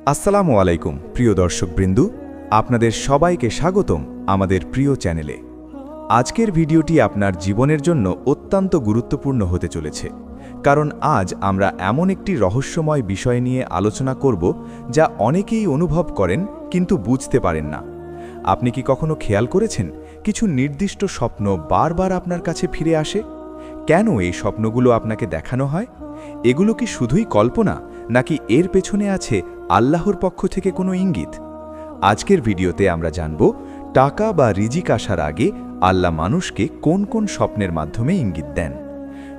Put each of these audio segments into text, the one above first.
আসসালামু আলাইকুম প্রিয় দর্শকবৃন্দু, আপনাদের সবাইকে স্বাগতম আমাদের প্রিয় চ্যানেলে। আজকের ভিডিওটি আপনার জীবনের জন্য অত্যন্ত গুরুত্বপূর্ণ হতে চলেছে, কারণ আজ আমরা এমন একটি রহস্যময় বিষয় নিয়ে আলোচনা করব যা অনেকেই অনুভব করেন কিন্তু বুঝতে পারেন না। আপনি কি কখনো খেয়াল করেছেন কিছু নির্দিষ্ট স্বপ্ন বারবার আপনার কাছে ফিরে আসে? কেন এই স্বপ্নগুলো আপনাকে দেখানো হয়? এগুলো কি শুধুই কল্পনা, নাকি এর পেছনে আছে আল্লাহর পক্ষ থেকে কোনো ইঙ্গিত? আজকের ভিডিওতে আমরা জানব টাকা বা রিজিক আসার আগে আল্লাহ মানুষকে কোন কোন স্বপ্নের মাধ্যমে ইঙ্গিত দেন।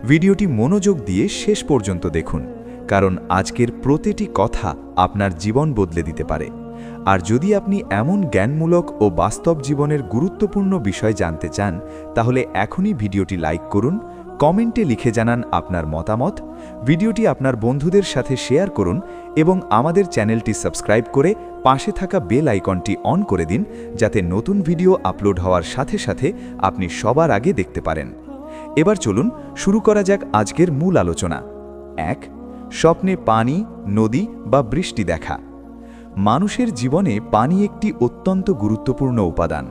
ভিডিওটি মনোযোগ দিয়ে শেষ পর্যন্ত দেখুন, কারণ আজকের প্রতিটি কথা আপনার জীবন বদলে দিতে পারে। আর যদি আপনি এমন জ্ঞানমূলক ও বাস্তব জীবনের গুরুত্বপূর্ণ বিষয় জানতে চান, তাহলে এখনই ভিডিওটি লাইক করুন, কমেন্টে লিখে জানান আপনার মতামত, ভিডিওটি আপনার বন্ধুদের সাথে শেয়ার করুন এবং আমাদের চ্যানেলটি সাবস্ক্রাইব করে পাশে থাকা বেল আইকনটি অন করে দিন, যাতে নতুন ভিডিও আপলোড হওয়ার সাথে সাথে আপনি সবার আগে দেখতে পারেন। এবার চলুন শুরু করা যাক আজকের মূল আলোচনা। 1. স্বপ্নে পানি, নদী বা বৃষ্টি দেখা। মানুষের জীবনে পানি একটি অত্যন্ত গুরুত্বপূর্ণ উপাদান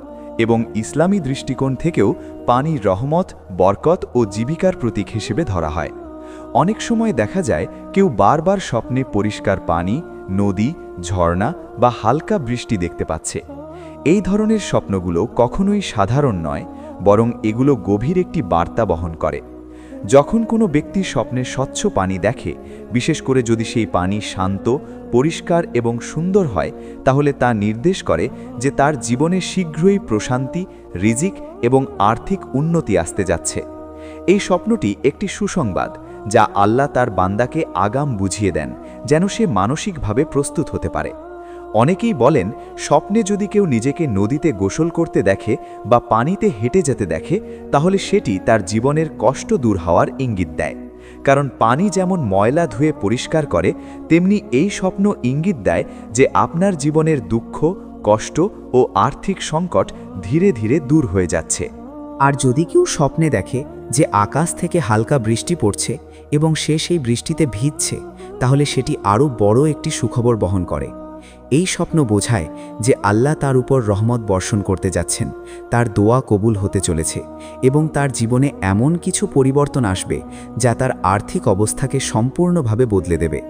এবং ইসলামী দৃষ্টিকোণ থেকেও পানি রহমত, বরকত ও জীবিকার প্রতীক হিসেবে ধরা হয়। অনেক সময় দেখা যায় কেউ বারবার স্বপ্নে পরিষ্কার পানি, নদী, ঝর্ণা বা হালকা বৃষ্টি দেখতে পাচ্ছে। এই ধরনের স্বপ্নগুলো কখনোই সাধারণ নয়, বরং এগুলো গভীর একটি বার্তা বহন করে। যখন কোনো ব্যক্তি স্বপ্নে স্বচ্ছ পানি দেখে, বিশেষ করে যদি সেই পানি শান্ত, পরিষ্কার এবং সুন্দর হয়, তাহলে তা নির্দেশ করে যে তার জীবনে শীঘ্রই প্রশান্তি, রিজিক এবং আর্থিক উন্নতি আসতে যাচ্ছে। এই স্বপ্নটি একটি সুসংবাদ, যা আল্লাহ তার বান্দাকে আগাম বুঝিয়ে দেন, যেন সে মানসিকভাবে প্রস্তুত হতে পারে। অনেকেই বলেন, স্বপ্নে যদি কেউ নিজেকে নদীতে গোসল করতে দেখে বা পানিতে হেঁটে যেতে দেখে, তাহলে সেটি তার জীবনের কষ্ট দূর হওয়ার ইঙ্গিত দেয়। কারণ পানি যেমন ময়লা ধুয়ে পরিষ্কার করে, তেমনি এই স্বপ্ন ইঙ্গিত দেয় যে আপনার জীবনের দুঃখ, কষ্ট ও আর্থিক সংকট ধীরে ধীরে দূর হয়ে যাচ্ছে। আর যদি কেউ স্বপ্নে দেখে যে আকাশ থেকে হালকা বৃষ্টি পড়ছে এবং সে সেই বৃষ্টিতে ভিজছে, তাহলে সেটি আরও বড় একটি সুখবর বহন করে। এই স্বপ্ন বোঝায় যে আল্লাহ তার উপর রহমত বর্ষণ করতে যাচ্ছেন, তার দোয়া কবুল হতে চলেছে এবং তার জীবনে এমন কিছু পরিবর্তন আসবে যা তার আর্থিক অবস্থাকে সম্পূর্ণভাবে বদলে দেবে।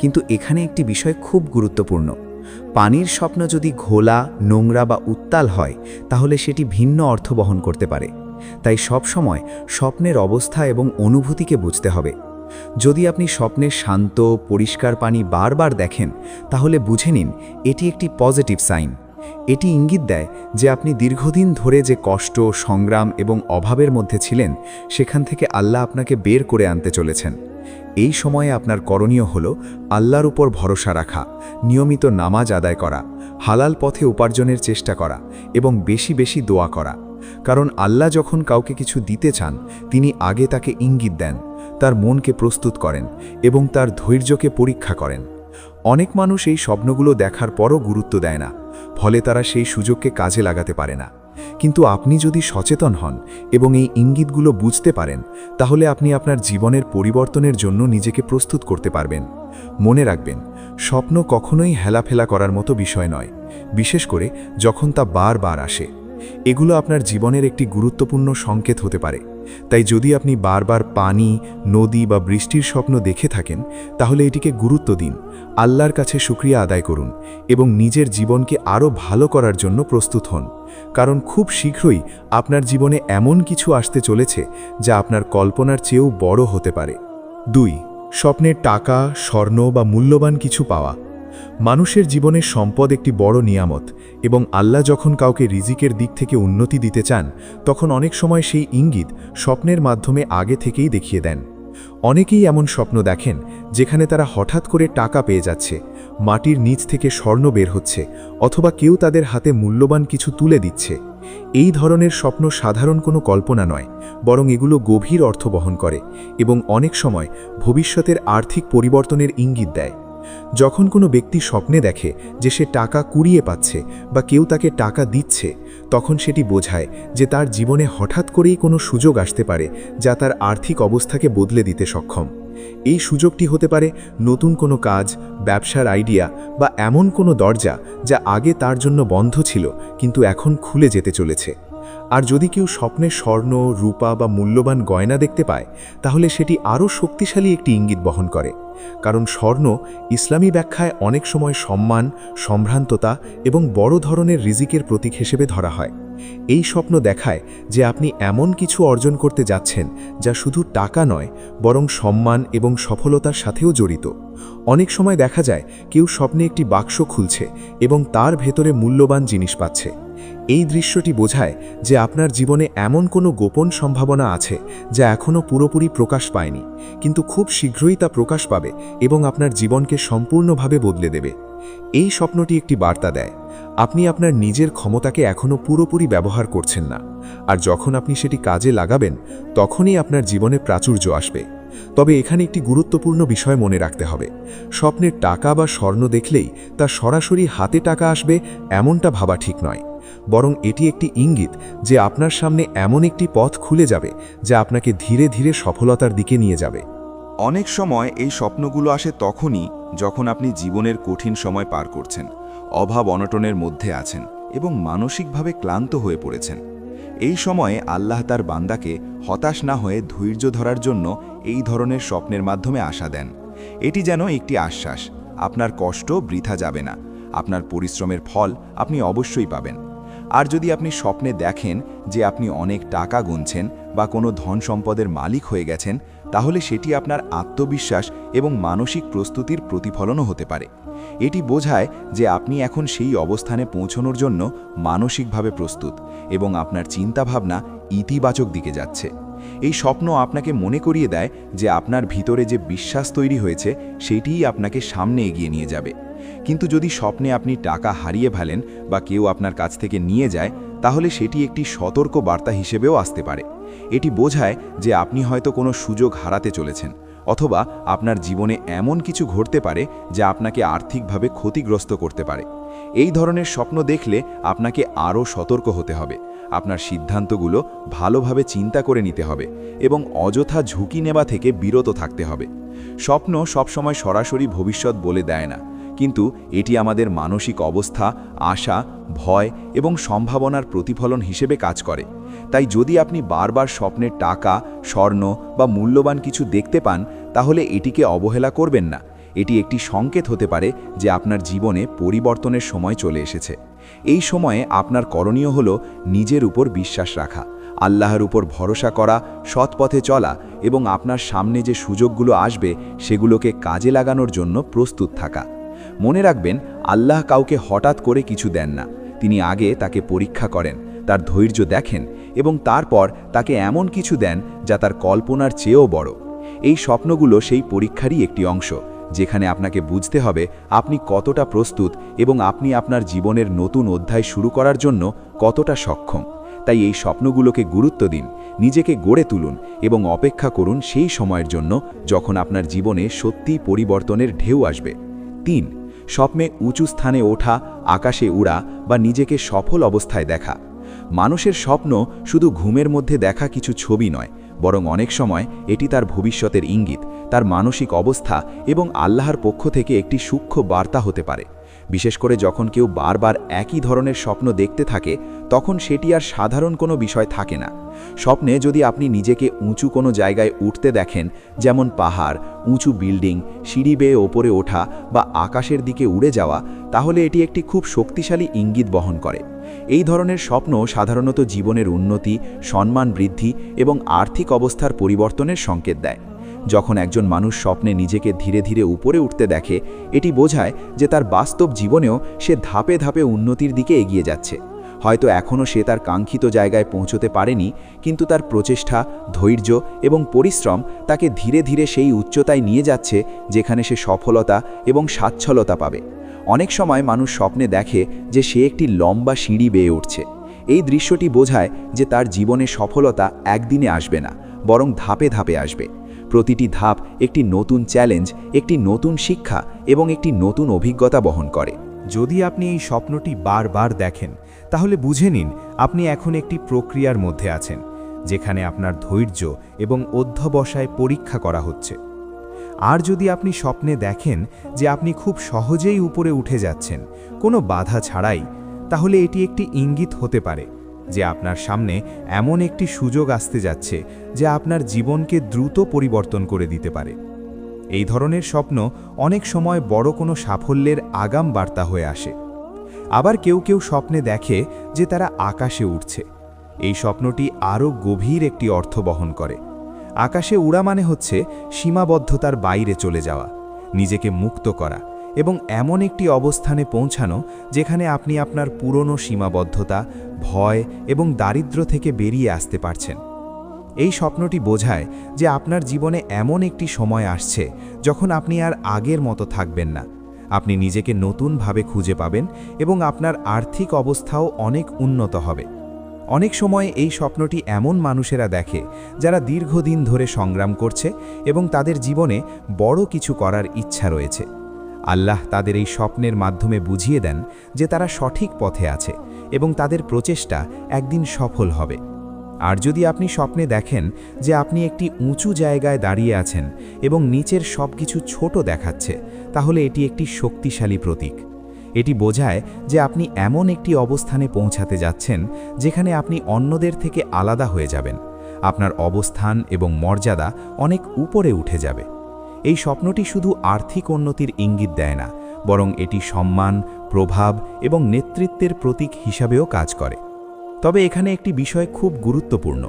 কিন্তু এখানে একটি বিষয় খুব গুরুত্বপূর্ণ। পানির স্বপ্ন যদি ঘোলা, নোংরা বা উত্তাল হয়, তাহলে সেটি ভিন্ন অর্থ বহন করতে পারে। তাই সবসময় স্বপ্নের অবস্থা এবং অনুভূতিকে বুঝতে হবে। যদি আপনি স্বপ্নে শান্ত, পরিষ্কার পানি বারবার দেখেন, তাহলে বুঝে নিন এটি একটি পজিটিভ সাইন। এটি ইঙ্গিত দেয় যে আপনি দীর্ঘদিন ধরে যে কষ্ট, সংগ্রাম এবং অভাবের মধ্যে ছিলেন, সেখান থেকে আল্লাহ আপনাকে বের করে আনতে চলেছেন। এই সময়ে আপনার করণীয় হল আল্লাহর উপর ভরসা রাখা, নিয়মিত নামাজ আদায় করা, হালাল পথে উপার্জনের চেষ্টা করা এবং বেশি বেশি দোয়া করা। কারণ আল্লাহ যখন কাউকে কিছু দিতে চান, তিনি আগে তাকে ইঙ্গিত দেন, তার মনকে প্রস্তুত করেন এবং তার ধৈর্যকে পরীক্ষা করেন। অনেক মানুষ এই স্বপ্নগুলো দেখার পরও গুরুত্ব দেয় না, ফলে তারা সেই সুযোগকে কাজে লাগাতে পারে না। কিন্তু আপনি যদি সচেতন হন এবং এই ইঙ্গিতগুলো বুঝতে পারেন, তাহলে আপনি আপনার জীবনের পরিবর্তনের জন্য নিজেকে প্রস্তুত করতে পারবেন। মনে রাখবেন, স্বপ্ন কখনোই হেলাফেলা করার মতো বিষয় নয়, বিশেষ করে যখন তা বারবার আসে। এগুলো আপনার জীবনের একটি গুরুত্বপূর্ণ সংকেত হতে পারে। তাই যদি আপনি বারবার পানি, নদী বা বৃষ্টির স্বপ্ন দেখে থাকেন, তাহলে এটিকে গুরুত্ব দিন, আল্লাহর কাছে শুকরিয়া আদায় করুন এবং নিজের জীবনকে আরও ভালো করার জন্য প্রস্তুত হন। কারণ খুব শীঘ্রই আপনার জীবনে এমন কিছু আসতে চলেছে যা আপনার কল্পনার চেয়েও বড় হতে পারে। 2. স্বপ্নে টাকা, স্বর্ণ বা মূল্যবান কিছু পাওয়া। মানুষের জীবনে সম্পদ একটি বড় নিয়ামত এবং আল্লাহ যখন কাউকে রিজিকের দিক থেকে উন্নতি দিতে চান, তখন অনেক সময় সেই ইঙ্গিত স্বপ্নের মাধ্যমে আগে থেকেই দেখিয়ে দেন। অনেকেই এমন স্বপ্ন দেখেন যেখানে তারা হঠাৎ করে টাকা পেয়ে যাচ্ছে, মাটির নিচ থেকে স্বর্ণ বের হচ্ছে, অথবা কেউ তাদের হাতে মূল্যবান কিছু তুলে দিচ্ছে। এই ধরনের স্বপ্ন সাধারণ কোনো কল্পনা নয়, বরং এগুলো গভীর অর্থ বহন করে এবং অনেক সময় ভবিষ্যতের আর্থিক পরিবর্তনের ইঙ্গিত দেয়। যখন কোনো ব্যক্তি স্বপ্নে দেখে যে সে টাকা কুড়িয়ে পাচ্ছে বা কেউ তাকে টাকা দিচ্ছে, তখন সেটি বোঝায় যে তার জীবনে হঠাৎ করেই কোনো সুযোগ আসতে পারে যা তার আর্থিক অবস্থাকে বদলে দিতে সক্ষম। এই সুযোগটি হতে পারে নতুন কোনো কাজ, ব্যবসার আইডিয়া বা এমন কোনো দরজা যা আগে তার জন্য বন্ধ ছিল কিন্তু এখন খুলে যেতে চলেছে। আর যদি কেউ স্বপ্নে স্বর্ণ, রূপা বা মূল্যবান গয়না দেখতে পায়, তাহলে সেটি আরও শক্তিশালী একটি ইঙ্গিত বহন করে। কারণ স্বর্ণ ইসলামী ব্যাখ্যায় অনেক সময় সম্মান, সম্ভ্রান্ততা এবং বড় ধরনের রিজিকের প্রতীক হিসেবে ধরা হয়। এই স্বপ্ন দেখায় যে আপনি এমন কিছু অর্জন করতে যাচ্ছেন যা শুধু টাকা নয়, বরং সম্মান এবং সফলতার সাথেও জড়িত। অনেক সময় দেখা যায় কেউ স্বপ্নে একটি বাক্স খুলছে এবং তার ভেতরে মূল্যবান জিনিস পাচ্ছে। এই দৃশ্যটি বোঝায় যে আপনার জীবনে এমন কোনো গোপন সম্ভাবনা আছে যা এখনও পুরোপুরি প্রকাশ পায়নি, কিন্তু খুব শীঘ্রই তা প্রকাশ পাবে এবং আপনার জীবনকে সম্পূর্ণভাবে বদলে দেবে। এই স্বপ্নটি একটি বার্তা দেয়, আপনি আপনার নিজের ক্ষমতাকে এখনও পুরোপুরি ব্যবহার করছেন না, আর যখন আপনি সেটি কাজে লাগাবেন তখনই আপনার জীবনে প্রাচুর্য আসবে। তবে এখানে একটি গুরুত্বপূর্ণ বিষয় মনে রাখতে হবে, স্বপ্নের টাকা বা স্বর্ণ দেখলেই তা সরাসরি হাতে টাকা আসবে এমনটা ভাবা ঠিক নয়, বরং এটি একটি ইঙ্গিত যে আপনার সামনে এমন একটি পথ খুলে যাবে যা আপনাকে ধীরে ধীরে সফলতার দিকে নিয়ে যাবে। অনেক সময় এই স্বপ্নগুলো আসে তখনই যখন আপনি জীবনের কঠিন সময় পার করছেন, অভাব অনটনের মধ্যে আছেন এবং মানসিকভাবে ক্লান্ত হয়ে পড়েছেন। এই সময়ে আল্লাহ তার বান্দাকে হতাশ না হয়ে ধৈর্য ধরার জন্য এই ধরনের স্বপ্নের মাধ্যমে আশা দেন। এটি যেন একটি আশ্বাস, আপনার কষ্ট বৃথা যাবে না, আপনার পরিশ্রমের ফল আপনি অবশ্যই পাবেন। আর যদি আপনি স্বপ্নে দেখেন যে আপনি অনেক টাকা গুনছেন বা কোনো ধন সম্পদের মালিক হয়ে গেছেন, তাহলে সেটি আপনার আত্মবিশ্বাস এবং মানসিক প্রস্তুতির প্রতিফলনও হতে পারে। এটি বোঝায় যে আপনি এখন সেই অবস্থানে পৌঁছানোর জন্য মানসিকভাবে প্রস্তুত এবং আপনার চিন্তাভাবনা ইতিবাচক দিকে যাচ্ছে। এই স্বপ্ন আপনাকে মনে করিয়ে দেয় যে আপনার ভিতরে যে বিশ্বাস তৈরি হয়েছে সেটিই আপনাকে সামনে এগিয়ে নিয়ে যাবে। কিন্তু যদি স্বপ্নে আপনি টাকা হারিয়ে ফেলেন বা কেউ আপনার কাছ থেকে নিয়ে যায়, তাহলে সেটি একটি সতর্ক বার্তা হিসেবেও আসতে পারে। এটি বোঝায় যে আপনি হয়তো কোনো সুযোগ হারাতে চলেছেন, অথবা আপনার জীবনে এমন কিছু ঘটতে পারে যা আপনাকে আর্থিকভাবে ক্ষতিগ্রস্ত করতে পারে। এই ধরনের স্বপ্ন দেখলে আপনাকে আরও সতর্ক হতে হবে, আপনার সিদ্ধান্তগুলো ভালোভাবে চিন্তা করে নিতে হবে এবং অযথা ঝুঁকি নেওয়া থেকে বিরত থাকতে হবে। স্বপ্ন সবসময় সরাসরি ভবিষ্যৎ বলে দেয় না, কিন্তু এটি আমাদের মানসিক অবস্থা, আশা, ভয় এবং সম্ভাবনার প্রতিফলন হিসেবে কাজ করে। তাই যদি আপনি বারবার স্বপ্নের টাকা, স্বর্ণ বা মূল্যবান কিছু দেখতে পান, তাহলে এটিকে অবহেলা করবেন না। এটি একটি সংকেত হতে পারে যে আপনার জীবনে পরিবর্তনের সময় চলে এসেছে। এই সময়ে আপনার করণীয় হল নিজের উপর বিশ্বাস রাখা, আল্লাহর উপর ভরসা করা, সৎ পথে চলা এবং আপনার সামনে যে সুযোগগুলো আসবে সেগুলোকে কাজে লাগানোর জন্য প্রস্তুত থাকা। মনে রাখবেন, আল্লাহ কাউকে হঠাৎ করে কিছু দেন না, তিনি আগে তাকে পরীক্ষা করেন, তার ধৈর্য দেখেন এবং তারপর তাকে এমন কিছু দেন যা তার কল্পনার চেয়েও বড়। এই স্বপ্নগুলো সেই পরীক্ষারই একটি অংশ, যেখানে আপনাকে বুঝতে হবে আপনি কতটা প্রস্তুত এবং আপনি আপনার জীবনের নতুন অধ্যায় শুরু করার জন্য কতটা সক্ষম। তাই এই স্বপ্নগুলোকে গুরুত্ব দিন, নিজেকে গড়ে তুলুন এবং অপেক্ষা করুন সেই সময়ের জন্য যখন আপনার জীবনে সত্যিই পরিবর্তনের ঢেউ আসবে। ৩. স্বপ্নে উঁচু স্থানে ওঠা, আকাশে উড়া বা নিজেকে সফল অবস্থায় দেখা। মানুষের স্বপ্ন শুধু ঘুমের মধ্যে দেখা কিছু ছবি নয়, বরং অনেক সময় এটি তার ভবিষ্যতের ইঙ্গিত, তার মানসিক অবস্থা এবং আল্লাহর পক্ষ থেকে একটি সূক্ষ্ম বার্তা হতে পারে। বিশেষ করে যখন কেউ বারবার একই ধরনের স্বপ্ন দেখতে থাকে, তখন সেটি আর সাধারণ কোনো বিষয় থাকে না। স্বপ্নে যদি আপনি নিজেকে উঁচু কোনো জায়গায় উঠতে দেখেন, যেমন পাহাড়, উঁচু বিল্ডিং, সিঁড়ি বেয়ে ওপরে ওঠা বা আকাশের দিকে উড়ে যাওয়া, তাহলে এটি একটি খুব শক্তিশালী ইঙ্গিত বহন করে। এই ধরনের স্বপ্ন সাধারণত জীবনের উন্নতি, সম্মান বৃদ্ধি এবং আর্থিক অবস্থার পরিবর্তনের সংকেত দেয়। যখন একজন মানুষ স্বপ্নে নিজেকে ধীরে ধীরে উপরে উঠতে দেখে, এটি বোঝায় যে তার বাস্তব জীবনেও সে ধাপে ধাপে উন্নতির দিকে এগিয়ে যাচ্ছে। হয়তো এখনও সে তার কাঙ্ক্ষিত জায়গায় পৌঁছতে পারেনি, কিন্তু তার প্রচেষ্টা, ধৈর্য এবং পরিশ্রম তাকে ধীরে ধীরে সেই উচ্চতায় নিয়ে যাচ্ছে যেখানে সে সফলতা এবং স্বাচ্ছলতা পাবে। অনেক সময় মানুষ স্বপ্নে দেখে যে সে একটি লম্বা সিঁড়ি বেয়ে উঠছে। এই দৃশ্যটি বোঝায় যে তার জীবনে সফলতা একদিনে আসবে না, বরং ধাপে ধাপে আসবে। প্রতিটি ধাপ একটি নতুন চ্যালেঞ্জ, একটি নতুন শিক্ষা এবং একটি নতুন অভিজ্ঞতা বহন করে। যদি আপনি এই স্বপ্নটি বারবার দেখেন, তাহলে বুঝে নিন আপনি এখন একটি প্রক্রিয়ার মধ্যে আছেন, যেখানে আপনার ধৈর্য এবং অধ্যবসায় পরীক্ষা করা হচ্ছে। আর যদি আপনি স্বপ্নে দেখেন যে আপনি খুব সহজেই উপরে উঠে যাচ্ছেন কোনো বাধা ছাড়াই, তাহলে এটি একটি ইঙ্গিত হতে পারে যে আপনার সামনে এমন একটি সুযোগ আসতে যাচ্ছে যা আপনার জীবনকে দ্রুত পরিবর্তন করে দিতে পারে। এই ধরনের স্বপ্ন অনেক সময় বড় কোনো সাফল্যের আগাম বার্তা হয়ে আসে। আবার কেউ কেউ স্বপ্নে দেখে যে তারা আকাশে উঠছে। এই স্বপ্নটি আরও গভীর একটি অর্থ বহন করে। আকাশে উড়া মানে হচ্ছে সীমাবদ্ধতার বাইরে চলে যাওয়া, নিজেকে মুক্ত করা এবং এমন একটি অবস্থানে পৌঁছানো যেখানে আপনি আপনার পুরনো সীমাবদ্ধতা, ভয় এবং দারিদ্র্য থেকে বেরিয়ে আসতে পারছেন। এই স্বপ্নটি বোঝায় যে আপনার জীবনে এমন একটি সময় আসছে যখন আপনি আর আগের মতো থাকবেন না। আপনি নিজেকে নতুনভাবে খুঁজে পাবেন এবং আপনার আর্থিক অবস্থাও অনেক উন্নত হবে। অনেক সময় এই স্বপ্নটি এমন মানুষেরা দেখে যারা দীর্ঘদিন ধরে সংগ্রাম করছে এবং তাদের জীবনে বড় কিছু করার ইচ্ছা রয়েছে। আল্লাহ তাদের এই স্বপ্নের মাধ্যমে বুঝিয়ে দেন যে তারা সঠিক পথে আছে এবং তাদের প্রচেষ্টা একদিন সফল হবে। আর যদি আপনি স্বপ্নে দেখেন যে আপনি একটি উঁচু জায়গায় দাঁড়িয়ে আছেন এবং নিচের সব কিছু ছোট দেখাচ্ছে, তাহলে এটি একটি শক্তিশালী প্রতীক। এটি বোঝায় যে আপনি এমন একটি অবস্থানে পৌঁছাতে যাচ্ছেন যেখানে আপনি অন্যদের থেকে আলাদা হয়ে যাবেন। আপনার অবস্থান এবং মর্যাদা অনেক উপরে উঠে যাবে। এই স্বপ্নটি শুধু আর্থিক উন্নতির ইঙ্গিত দেয় না, বরং এটি সম্মান, প্রভাব এবং নেতৃত্বের প্রতীক হিসাবেও কাজ করে। তবে এখানে একটি বিষয় খুব গুরুত্বপূর্ণ।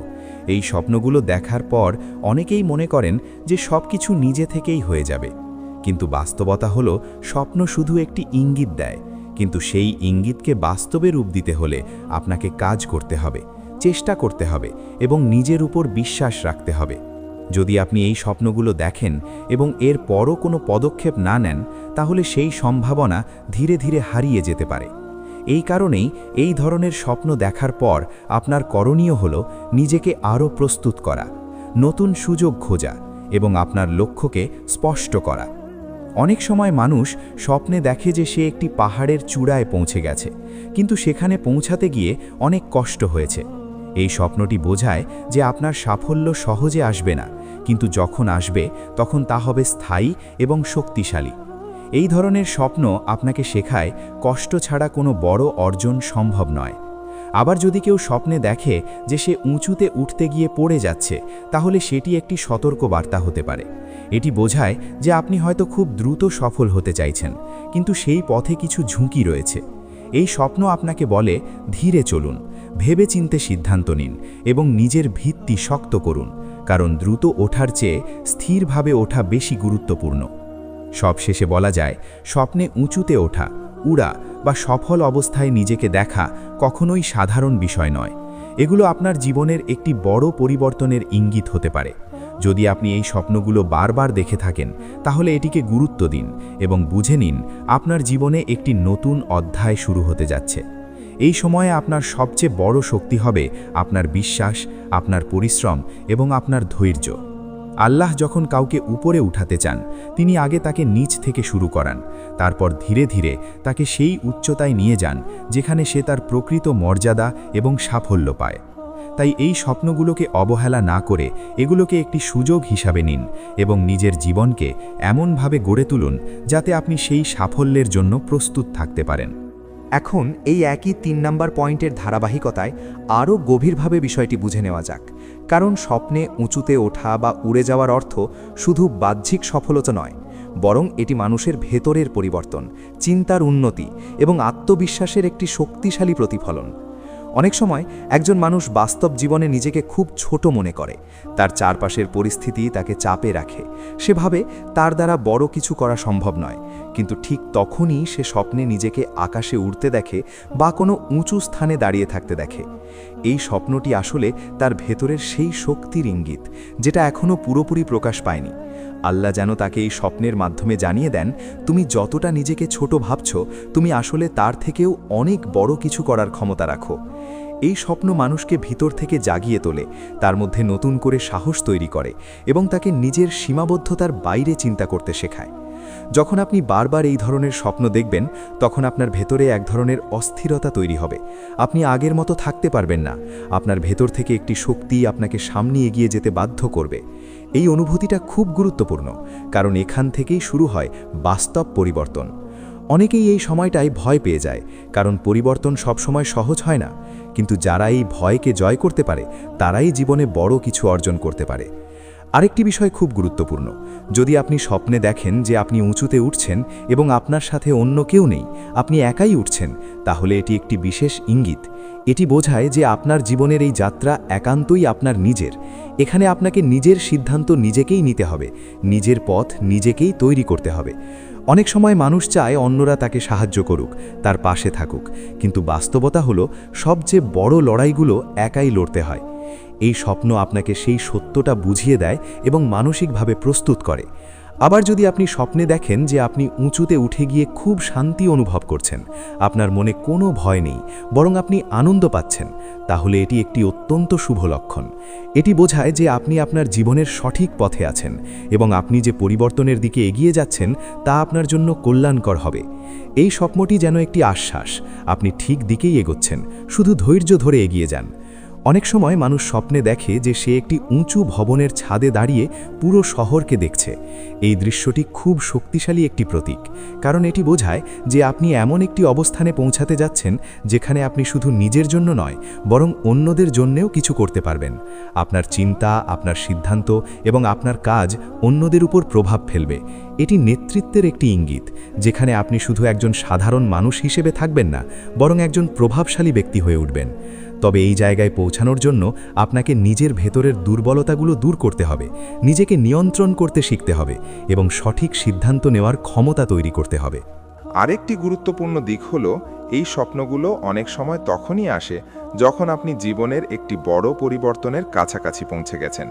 এই স্বপ্নগুলো দেখার পর অনেকেই মনে করেন যে সব কিছু নিজে থেকেই হয়ে যাবে। কিন্তু বাস্তবতা হলো স্বপ্ন শুধু একটি ইঙ্গিত দেয়, কিন্তু সেই ইঙ্গিতকে বাস্তবে রূপ দিতে হলে আপনাকে কাজ করতে হবে, চেষ্টা করতে হবে এবং নিজের উপর বিশ্বাস রাখতে হবে। যদি আপনি এই স্বপ্নগুলো দেখেন এবং এর পরও কোনো পদক্ষেপ না নেন, তাহলে সেই সম্ভাবনা ধীরে ধীরে হারিয়ে যেতে পারে। এই কারণেই এই ধরনের স্বপ্ন দেখার পর আপনার করণীয় হলো নিজেকে আরও প্রস্তুত করা, নতুন সুযোগ খোঁজা এবং আপনার লক্ষ্যকে স্পষ্ট করা। অনেক সময় মানুষ স্বপ্নে দেখে যে সে একটি পাহাড়ের চূড়ায় পৌঁছে গেছে, কিন্তু সেখানে পৌঁছাতে গিয়ে অনেক কষ্ট হয়েছে। এই স্বপ্নটি বোঝায় যে আপনার সাফল্য সহজে আসবে না, কিন্তু যখন আসবে তখন তা হবে স্থায়ী এবং শক্তিশালী। এই ধরনের স্বপ্ন আপনাকে শেখায় কষ্ট ছাড়া কোনো বড় অর্জন সম্ভব নয়। আবার যদি কেউ স্বপ্নে দেখে যে সে উঁচুতে উঠতে গিয়ে পড়ে যাচ্ছে, তাহলে সেটি একটি সতর্ক বার্তা হতে পারে। এটি বোঝায় যে আপনি হয়তো খুব দ্রুত সফল হতে চাইছেন, কিন্তু সেই পথে কিছু ঝুঁকি রয়েছে। এই স্বপ্ন আপনাকে বলে ধীরে চলুন, ভেবেচিন্তে সিদ্ধান্ত নিন এবং নিজের ভিত্তি শক্ত করুন, কারণ দ্রুত ওঠার চেয়ে স্থিরভাবে ওঠা বেশি গুরুত্বপূর্ণ। সবশেষে বলা যায়, স্বপ্নে উঁচুতে ওঠা, উড়া বা সফল অবস্থায় নিজেকে দেখা কখনোই সাধারণ বিষয় নয়। এগুলো আপনার জীবনের একটি বড় পরিবর্তনের ইঙ্গিত হতে পারে। যদি আপনি এই স্বপ্নগুলো বারবার দেখে থাকেন, তাহলে এটিকে গুরুত্ব দিন এবং বুঝে নিন আপনার জীবনে একটি নতুন অধ্যায় শুরু হতে যাচ্ছে। এই সময়ে আপনার সবচেয়ে বড় শক্তি হবে আপনার বিশ্বাস, আপনার পরিশ্রম এবং আপনার ধৈর্য। আল্লাহ যখন কাউকে উপরে উঠাতে চান, তিনি আগে তাকে নিচ থেকে শুরু করান, তারপর ধীরে ধীরে তাকে সেই উচ্চতায় নিয়ে যান যেখানে সে তার প্রকৃত মর্যাদা এবং সাফল্য পায়। তাই এই স্বপ্নগুলোকে অবহেলা না করে এগুলোকে একটি সুযোগ হিসাবে নিন এবং নিজের জীবনকে এমনভাবে গড়ে তুলুন যাতে আপনি সেই সাফল্যের জন্য প্রস্তুত থাকতে পারেন। এখন এই একই ৩ নম্বর পয়েন্টের ধারাবাহিকতায় আরও গভীরভাবে বিষয়টি বুঝে নেওয়া যাক। কারণ স্বপ্নে উঁচুতে ওঠা বা উড়ে যাওয়ার অর্থ শুধু বাহ্যিক সফলতা নয়, বরং এটি মানুষের ভেতরের পরিবর্তন, চিন্তার উন্নতি এবং আত্মবিশ্বাসের একটি শক্তিশালী প্রতিফলন। অনেক সময় একজন মানুষ বাস্তব জীবনে নিজেকে খুব ছোট মনে করে, তার চারপাশের পরিস্থিতি তাকে চাপে রাখে, সে ভাবে তার দ্বারা বড় কিছু করা সম্ভব নয়। কিন্তু ঠিক তখনই সে স্বপ্নে নিজেকে আকাশে উড়তে দেখে বা কোনো উঁচু স্থানে দাঁড়িয়ে থাকতে দেখে। এই স্বপ্নটি আসলে তার ভেতরের সেই শক্তির ইঙ্গিত, যেটা এখনও পুরোপুরি প্রকাশ পায়নি। আল্লাহ যেন তাকে এই স্বপ্নের মাধ্যমে জানিয়ে দেন, তুমি যতটা নিজেকে ছোট ভাবছ, তুমি আসলে তার থেকেও অনেক বড় কিছু করার ক্ষমতা রাখো। এই স্বপ্ন মানুষকে ভিতর থেকে জাগিয়ে তোলে, তার মধ্যে নতুন করে সাহস তৈরি করে এবং তাকে নিজের সীমাবদ্ধতার বাইরে চিন্তা করতে শেখায়। যখন আপনি বারবার এই ধরনের স্বপ্ন দেখবেন, তখন আপনার ভেতরে এক ধরনের অস্থিরতা তৈরি হবে। আপনি আগের মতো থাকতে পারবেন না। আপনার ভেতর থেকে একটি শক্তি আপনাকে সামনে এগিয়ে যেতে বাধ্য করবে। এই অনুভূতিটা খুব গুরুত্বপূর্ণ, কারণ এখান থেকেই শুরু হয় বাস্তব পরিবর্তন। অনেকেই এই সময়টায় ভয় পেয়ে যায়, কারণ পরিবর্তন সবসময় সহজ হয় না। কিন্তু যারা এই ভয়কে জয় করতে পারে তারাই জীবনে বড় কিছু অর্জন করতে পারে। আরেকটি বিষয় খুব গুরুত্বপূর্ণ, যদি আপনি স্বপ্নে দেখেন যে আপনি উঁচুতে উঠছেন এবং আপনার সাথে অন্য কেউ নেই, আপনি একাই উঠছেন, তাহলে এটি একটি বিশেষ ইঙ্গিত। এটি বোঝায় যে আপনার জীবনের এই যাত্রা একান্তই আপনার নিজের। এখানে আপনাকে নিজের সিদ্ধান্ত নিজেকেই নিতে হবে, নিজের পথ নিজেকেই তৈরি করতে হবে। অনেক সময় মানুষ চায় অন্যরা তাকে সাহায্য করুক, তার পাশে থাকুক, কিন্তু বাস্তবতা হলো সবচেয়ে বড় লড়াইগুলো একাই লড়তে হয়। এই স্বপ্ন আপনাকে সেই সত্যটা বুঝিয়ে দেয় এবং মানসিকভাবে প্রস্তুত করে। আবার যদি আপনি স্বপ্নে দেখেন যে আপনি উঁচুতে উঠে গিয়ে খুব শান্তি অনুভব করছেন, আপনার মনে কোনো ভয় নেই, বরং আপনি আনন্দ পাচ্ছেন, তাহলে এটি একটি অত্যন্ত শুভ লক্ষণ। এটি বোঝায় যে আপনি আপনার জীবনের সঠিক পথে আছেন এবং আপনি যে পরিবর্তনের দিকে এগিয়ে যাচ্ছেন তা আপনার জন্য কল্যাণকর হবে। এই স্বপ্নটি যেন একটি আশ্বাস, আপনি ঠিক দিকেই এগোচ্ছেন, শুধু ধৈর্য ধরে এগিয়ে যান। অনেক সময় মানুষ স্বপ্নে দেখে যে সে একটি উঁচু ভবনের ছাদে দাঁড়িয়ে পুরো শহরকে দেখছে। এই দৃশ্যটি খুব শক্তিশালী একটি প্রতীক, কারণ এটি বোঝায় যে আপনি এমন একটি অবস্থানে পৌঁছাতে যাচ্ছেন যেখানে আপনি শুধু নিজের জন্য নয়, বরং অন্যদের জন্যেও কিছু করতে পারবেন। আপনার চিন্তা, আপনার সিদ্ধান্ত এবং আপনার কাজ অন্যদের উপর প্রভাব ফেলবে। এটি নেতৃত্বের একটি ইঙ্গিত, যেখানে আপনি শুধু একজন সাধারণ মানুষ হিসেবে থাকবেন না, বরং একজন প্রভাবশালী ব্যক্তি হয়ে উঠবেন। তবে এই জায়গায় পৌঁছানোর জন্য আপনাকে নিজের ভেতরের দুর্বলতাগুলো দূর করতে হবে, নিজেকে নিয়ন্ত্রণ করতে শিখতে হবে এবং সঠিক সিদ্ধান্ত নেওয়ার ক্ষমতা তৈরি করতে হবে। আরেকটি গুরুত্বপূর্ণ দিক হলো, এই স্বপ্নগুলো অনেক সময় তখনই আসে যখন আপনি জীবনের একটি বড় পরিবর্তনের কাছাকাছি পৌঁছে গেছেন।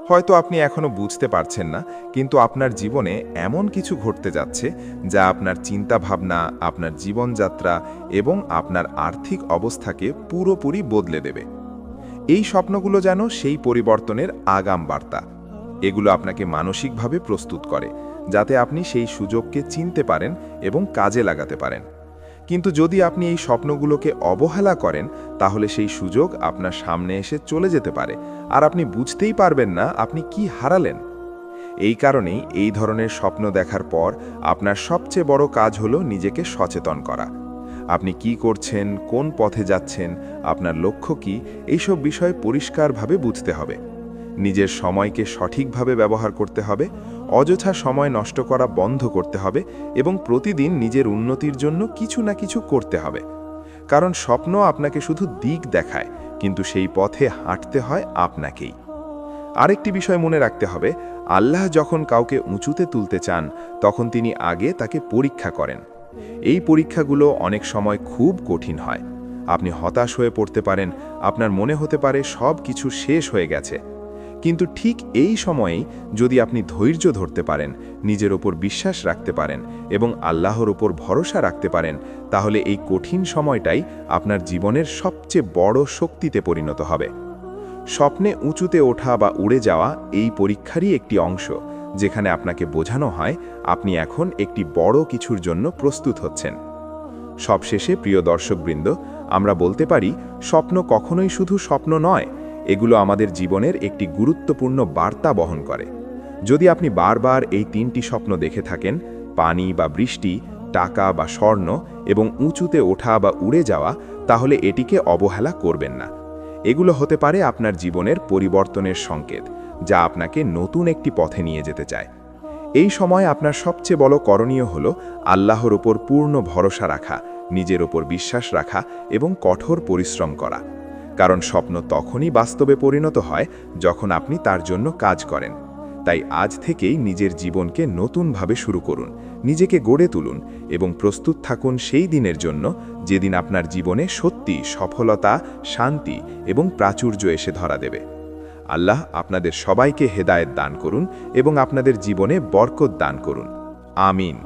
হয়তো আপনি এখনো বুঝতে পারছেন না, কিন্তু আপনার জীবনে এমন কিছু ঘটতে যাচ্ছে যা আপনার চিন্তাভাবনা, আপনার জীবনযাত্রা এবং আপনার আর্থিক অবস্থাকে পুরোপুরি বদলে দেবে। এই স্বপ্নগুলো যেন সেই পরিবর্তনের আগাম বার্তা। এগুলো আপনাকে মানসিকভাবে প্রস্তুত করে, যাতে আপনি সেই সুযোগকে চিনতে পারেন এবং কাজে লাগাতে পারেন। কিন্তু যদি আপনি এই স্বপ্নগুলোকে অবহেলা করেন, তাহলে সেই সুযোগ আপনার সামনে এসে চলে যেতে পারে, আর আপনি বুঝতেই পারবেন না আপনি কি হারালেন। এই কারণেই এই ধরনের স্বপ্ন দেখার পর আপনার সবচেয়ে বড় কাজ হলো নিজেকে সচেতন করা। আপনি কি করছেন, কোন পথে যাচ্ছেন, আপনার লক্ষ্য কি, এইসব বিষয় পরিষ্কারভাবে বুঝতে হবে। নিজের সময়কে সঠিকভাবে ব্যবহার করতে হবে, অযথা সময় নষ্ট করা বন্ধ করতে হবে এবং প্রতিদিন নিজের উন্নতির জন্য কিছু না কিছু করতে হবে। কারণ স্বপ্ন আপনাকে শুধু দিক দেখায়, কিন্তু সেই পথে হাঁটতে হয় আপনাকেই। আরেকটি বিষয় মনে রাখতে হবে, আল্লাহ যখন কাউকে উঁচুতে তুলতে চান, তখন তিনি আগে তাকে পরীক্ষা করেন। এই পরীক্ষাগুলো অনেক সময় খুব কঠিন হয়। আপনি হতাশ হয়ে পড়তে পারেন, আপনার মনে হতে পারে সব কিছু শেষ হয়ে গেছে। কিন্তু ঠিক এই সময়েই যদি আপনি ধৈর্য ধরতে পারেন, নিজের ওপর বিশ্বাস রাখতে পারেন এবং আল্লাহর ওপর ভরসা রাখতে পারেন, তাহলে এই কঠিন সময়টাই আপনার জীবনের সবচেয়ে বড় শক্তিতে পরিণত হবে। স্বপ্নে উঁচুতে ওঠা বা উড়ে যাওয়া এই পরীক্ষারই একটি অংশ, যেখানে আপনাকে বোঝানো হয় আপনি এখন একটি বড় কিছুর জন্য প্রস্তুত হচ্ছেন। সবশেষে প্রিয় দর্শকবৃন্দ, আমরা বলতে পারি, স্বপ্ন কখনোই শুধু স্বপ্ন নয়, এগুলো আমাদের জীবনের একটি গুরুত্বপূর্ণ বার্তা বহন করে। যদি আপনি বারবার এই তিনটি স্বপ্ন দেখে থাকেন, পানি বা বৃষ্টি, টাকা বা স্বর্ণ এবং উঁচুতে ওঠা বা উড়ে যাওয়া, তাহলে এটিকে অবহেলা করবেন না। এগুলো হতে পারে আপনার জীবনের পরিবর্তনের সংকেত, যা আপনাকে নতুন একটি পথে নিয়ে যেতে চায়। এই সময় আপনার সবচেয়ে বড় করণীয় হল আল্লাহর ওপর পূর্ণ ভরসা রাখা, নিজের ওপর বিশ্বাস রাখা এবং কঠোর পরিশ্রম করা। কারণ স্বপ্ন তখনই বাস্তবে পরিণত হয় যখন আপনি তার জন্য কাজ করেন। তাই আজ থেকেই নিজের জীবনকে নতুনভাবে শুরু করুন, নিজেকে গড়ে তুলুন এবং প্রস্তুত থাকুন সেই দিনের জন্য যেদিন আপনার জীবনে সত্যি সফলতা, শান্তি এবং প্রাচুর্য এসে ধরা দেবে। আল্লাহ আপনাদের সবাইকে হেদায়েত দান করুন এবং আপনাদের জীবনে বরকত দান করুন। আমিন।